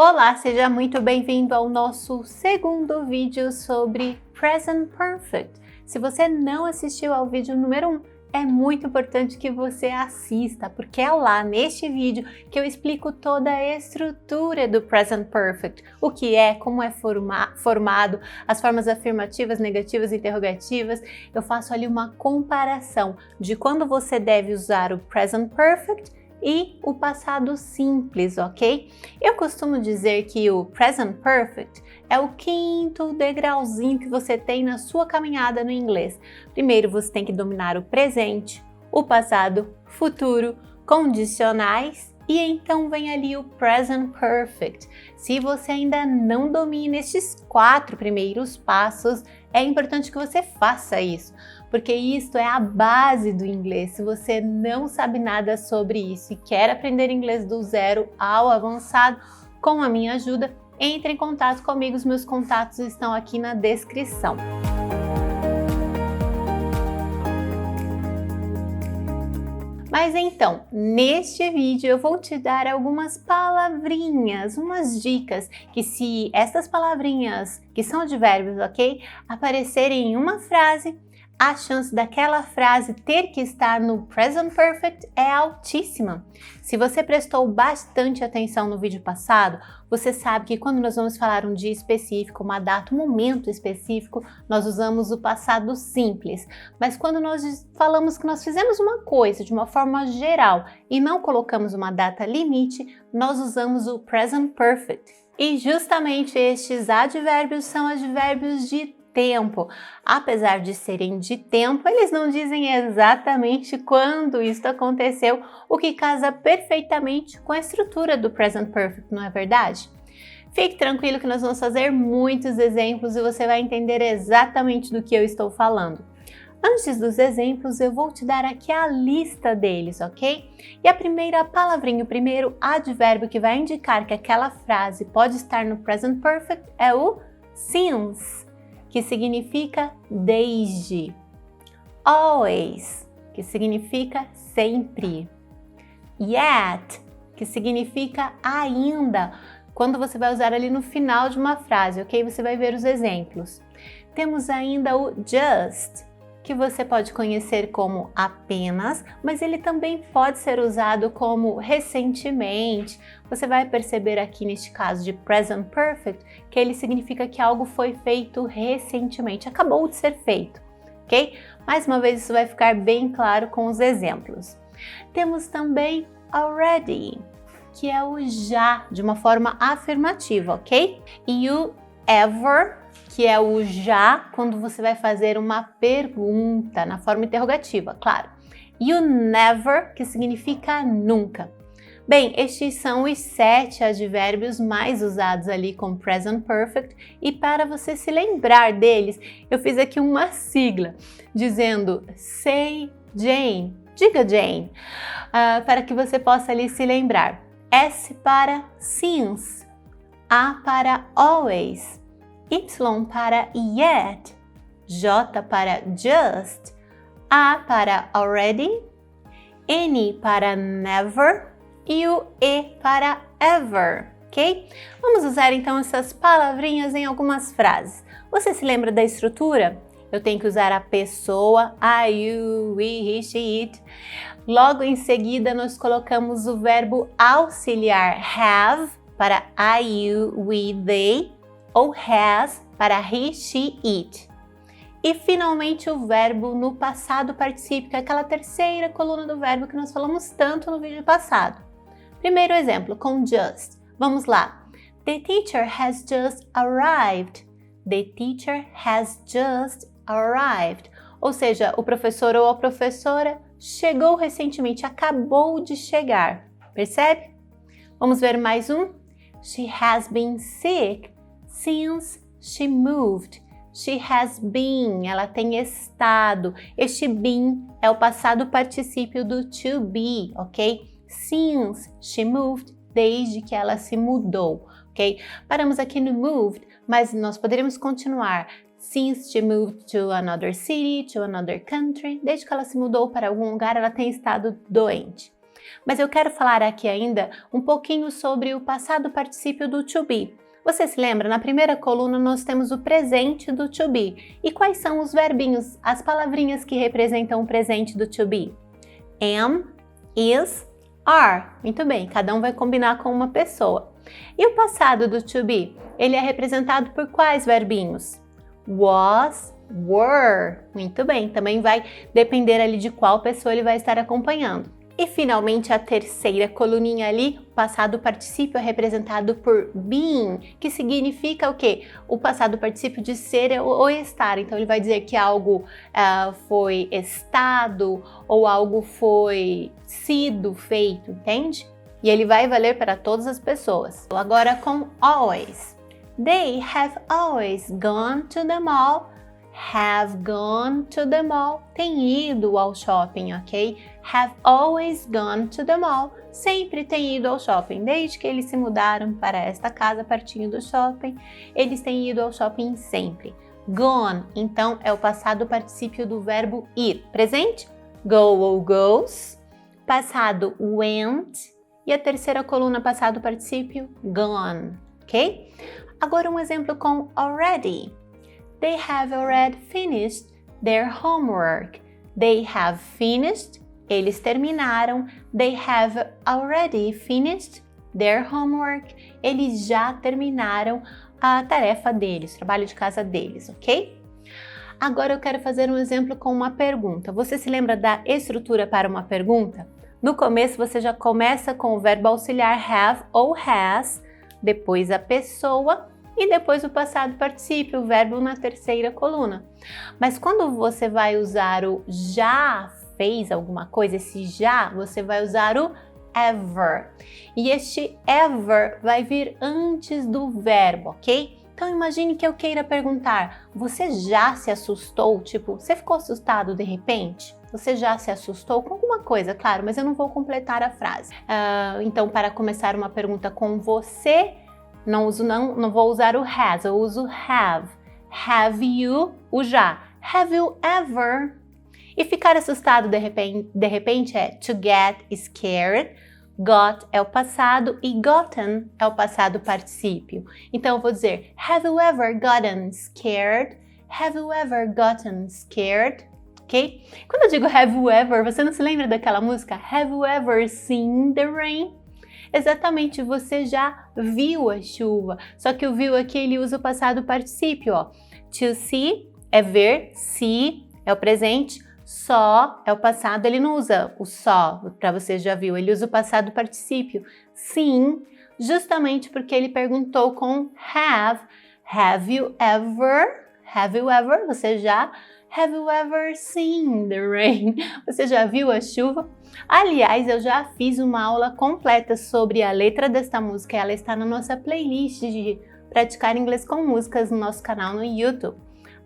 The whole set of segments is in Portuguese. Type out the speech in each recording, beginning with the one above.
Olá, seja muito bem-vindo ao nosso segundo vídeo sobre Present Perfect. Se você não assistiu ao vídeo número 1, é muito importante que você assista, porque é lá neste vídeo que eu explico toda a estrutura do Present Perfect, o que é, como é formado, as formas afirmativas, negativas e interrogativas. Eu faço ali uma comparação de quando você deve usar o Present Perfect e o passado simples, ok? Eu costumo dizer que o Present Perfect é o quinto degrauzinho que você tem na sua caminhada no inglês. Primeiro você tem que dominar o presente, o passado, futuro, condicionais e então vem ali o Present Perfect. Se você ainda não domina estes 4 primeiros passos, é importante que você faça isso, porque isto é a base do inglês. Se você não sabe nada sobre isso e quer aprender inglês do zero ao avançado, com a minha ajuda, entre em contato comigo, os meus contatos estão aqui na descrição. Mas então, neste vídeo eu vou te dar algumas palavrinhas, umas dicas, que se essas palavrinhas, que são advérbios, ok, aparecerem em uma frase, a chance daquela frase ter que estar no Present Perfect é altíssima. Se você prestou bastante atenção no vídeo passado, você sabe que quando nós vamos falar um dia específico, uma data, um momento específico, nós usamos o passado simples. Mas quando nós falamos que nós fizemos uma coisa de uma forma geral e não colocamos uma data limite, nós usamos o Present Perfect. E justamente estes advérbios são advérbios de tempo. Apesar de serem de tempo, eles não dizem exatamente quando isso aconteceu, o que casa perfeitamente com a estrutura do Present Perfect, não é verdade? Fique tranquilo que nós vamos fazer muitos exemplos e você vai entender exatamente do que eu estou falando. Antes dos exemplos, eu vou te dar aqui a lista deles, ok? E a primeira palavrinha, o primeiro advérbio que vai indicar que aquela frase pode estar no Present Perfect é o since, que significa desde. Always, que significa sempre. Yet, que significa ainda, quando você vai usar ali no final de uma frase, ok? Você vai ver os exemplos. Temos ainda o just, que você pode conhecer como apenas, mas ele também pode ser usado como recentemente. Você vai perceber aqui neste caso de Present Perfect que ele significa que algo foi feito recentemente, acabou de ser feito, ok? Mais uma vez isso vai ficar bem claro com os exemplos. Temos também already, que é o já, de uma forma afirmativa, ok? E o ever, que é o já quando você vai fazer uma pergunta, na forma interrogativa, claro. E o never, que significa nunca. Bem, estes são os 7 advérbios mais usados ali com Present Perfect e para você se lembrar deles, eu fiz aqui uma sigla, dizendo say Jane, diga Jane, para que você possa ali se lembrar. S para since, A para always, Y para yet, J para just, A para already, N para never e o E para ever, ok? Vamos usar então essas palavrinhas em algumas frases. Você se lembra da estrutura? Eu tenho que usar a pessoa, I, you, we, he, she, it. Logo em seguida nós colocamos o verbo auxiliar have para I, you, we, they, ou has para he, she, it. E finalmente o verbo no passado particípio, que é aquela terceira coluna do verbo que nós falamos tanto no vídeo passado. Primeiro exemplo, com just. Vamos lá. The teacher has just arrived. The teacher has just arrived. Ou seja, o professor ou a professora chegou recentemente, acabou de chegar. Percebe? Vamos ver mais um. She has been sick since she moved. She has been, ela tem estado. Este been é o passado particípio do to be, ok? Since she moved, desde que ela se mudou, ok? Paramos aqui no moved, mas nós poderíamos continuar. Since she moved to another city, to another country, desde que ela se mudou para algum lugar, ela tem estado doente. Mas eu quero falar aqui ainda um pouquinho sobre o passado particípio do to be. Você se lembra? Na primeira coluna nós temos o presente do to be. E quais são os verbinhos, as palavrinhas que representam o presente do to be? Am, is, are. Muito bem, cada um vai combinar com uma pessoa. E o passado do to be? Ele é representado por quais verbinhos? Was, were. Muito bem, também vai depender ali de qual pessoa ele vai estar acompanhando. E finalmente a terceira coluninha ali, o passado particípio é representado por being, que significa o quê? O passado particípio de ser ou estar. Então ele vai dizer que algo foi estado ou algo foi sido feito, entende? E ele vai valer para todas as pessoas. Agora com always. They have always gone to the mall. Have gone to the mall. Tem ido ao shopping, ok? Have always gone to the mall. Sempre tem ido ao shopping. Desde que eles se mudaram para esta casa pertinho do shopping, eles têm ido ao shopping sempre. Gone, então, é o passado particípio do verbo ir. Presente, go ou goes. Passado, went. E a terceira coluna, passado particípio, gone, ok? Agora um exemplo com already. They have already finished their homework. They have finished, eles terminaram. They have already finished their homework. Eles já terminaram a tarefa deles, o trabalho de casa deles, ok? Agora eu quero fazer um exemplo com uma pergunta. Você se lembra da estrutura para uma pergunta? No começo você já começa com o verbo auxiliar have ou has, depois a pessoa e depois o passado particípio, o verbo na terceira coluna. Mas quando você vai usar o já fez alguma coisa, esse já, você vai usar o ever. E este ever vai vir antes do verbo, ok? Então imagine que eu queira perguntar, você já se assustou? Tipo, você ficou assustado de repente? Você já se assustou com alguma coisa, claro, mas eu não vou completar a frase. Então, para começar uma pergunta com você, não vou usar o has, eu uso have. Have you, o já. Have you ever? E ficar assustado de repente é to get scared. Got é o passado e gotten é o passado particípio. Então eu vou dizer, have you ever gotten scared? Have you ever gotten scared? Ok? Quando eu digo have you ever, você não se lembra daquela música? Have you ever seen the rain? Exatamente, você já viu a chuva. Só que o viu aqui ele usa o passado particípio, ó. To see é ver, see é o presente, saw é o passado, ele não usa o saw para você já viu, ele usa o passado particípio. Seen, justamente porque ele perguntou com have. Have you ever, você já? Have you ever seen the rain? Você já viu a chuva? Aliás, eu já fiz uma aula completa sobre a letra desta música. Ela está na nossa playlist de praticar inglês com músicas no nosso canal no YouTube.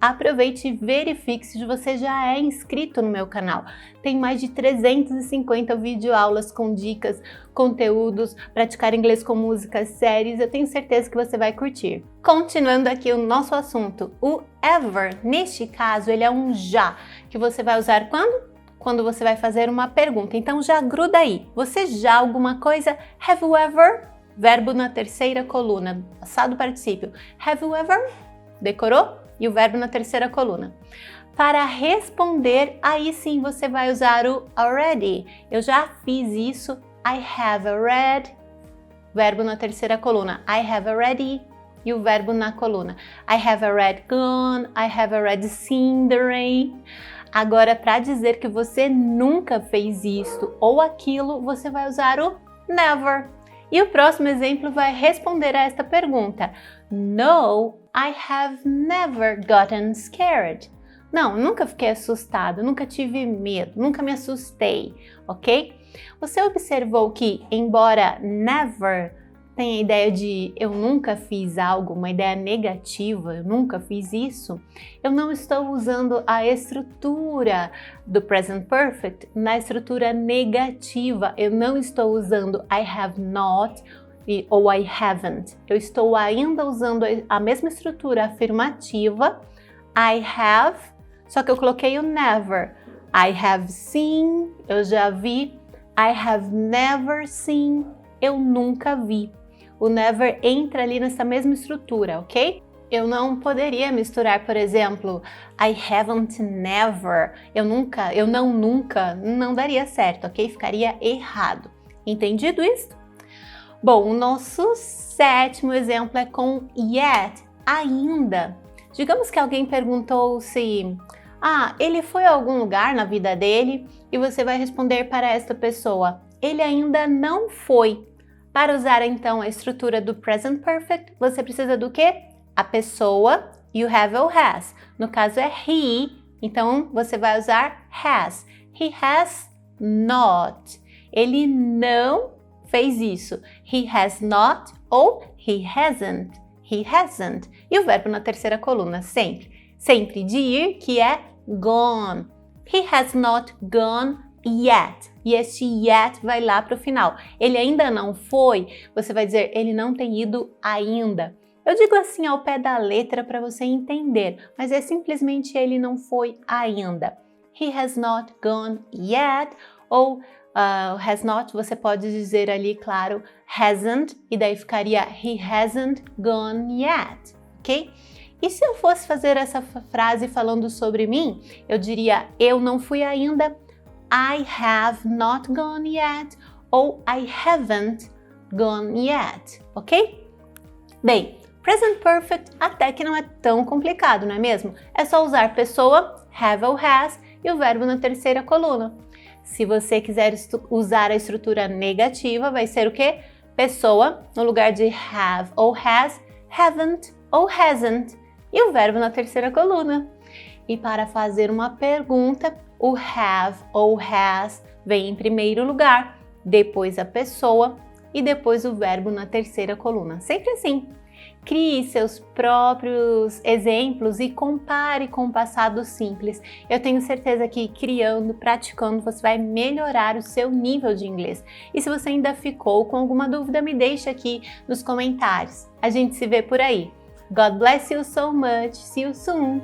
Aproveite e verifique se você já é inscrito no meu canal. Tem mais de 350 videoaulas com dicas, conteúdos, praticar inglês com músicas, séries. Eu tenho certeza que você vai curtir. Continuando aqui o nosso assunto, o ever, neste caso, ele é um já, que você vai usar quando? Quando você vai fazer uma pergunta. Então já gruda aí. Você já alguma coisa? Have you ever? Verbo na terceira coluna, passado particípio. Have you ever? Decorou? E o verbo na terceira coluna. Para responder, aí sim você vai usar o already. Eu já fiz isso. I have already. Verbo na terceira coluna. I have already. E o verbo na coluna. I have already gone. I have already seen the rain. Agora, para dizer que você nunca fez isto ou aquilo, você vai usar o never. E o próximo exemplo vai responder a esta pergunta. No, I have never gotten scared. Não, nunca fiquei assustado, nunca tive medo, nunca me assustei, ok? Você observou que, embora never tenha a ideia de eu nunca fiz algo, uma ideia negativa, eu nunca fiz isso, eu não estou usando a estrutura do present perfect na estrutura negativa. Eu não estou usando I have not ou I haven't. Eu estou ainda usando a mesma estrutura afirmativa, I have, só que eu coloquei o never. I have seen, eu já vi. I have never seen, eu nunca vi. O never entra ali nessa mesma estrutura, ok? Eu não poderia misturar, por exemplo, I haven't never, eu nunca, não daria certo, ok? Ficaria errado. Entendido isso? Bom, o nosso sétimo exemplo é com yet, ainda. Digamos que alguém perguntou se, ele foi a algum lugar na vida dele, e você vai responder para esta pessoa, ele ainda não foi. Para usar então a estrutura do present perfect, você precisa do quê? A pessoa, you have ou has. No caso é he, então você vai usar has. He has not. Ele não fez isso. He has not ou he hasn't. He hasn't. E o verbo na terceira coluna, sempre. Sempre de ir, que é gone. He has not gone yet. E este yet vai lá para o final. Ele ainda não foi, você vai dizer, ele não tem ido ainda. Eu digo assim ao pé da letra para você entender, mas é simplesmente ele não foi ainda. He has not gone yet, ou has not, você pode dizer ali, claro, hasn't, e daí ficaria he hasn't gone yet, ok? E se eu fosse fazer essa frase falando sobre mim, eu diria, eu não fui ainda, I have not gone yet, ou I haven't gone yet, ok? Bem, present perfect até que não é tão complicado, não é mesmo? É só usar pessoa, have ou has, e o verbo na terceira coluna. Se você quiser usar a estrutura negativa, vai ser o quê? Pessoa, no lugar de have ou has, haven't ou hasn't, e o verbo na terceira coluna. E para fazer uma pergunta, o have ou has vem em primeiro lugar, depois a pessoa e depois o verbo na terceira coluna. Sempre assim. Crie seus próprios exemplos e compare com o passado simples. Eu tenho certeza que criando, praticando, você vai melhorar o seu nível de inglês. E se você ainda ficou com alguma dúvida, me deixa aqui nos comentários. A gente se vê por aí. God bless you so much. See you soon.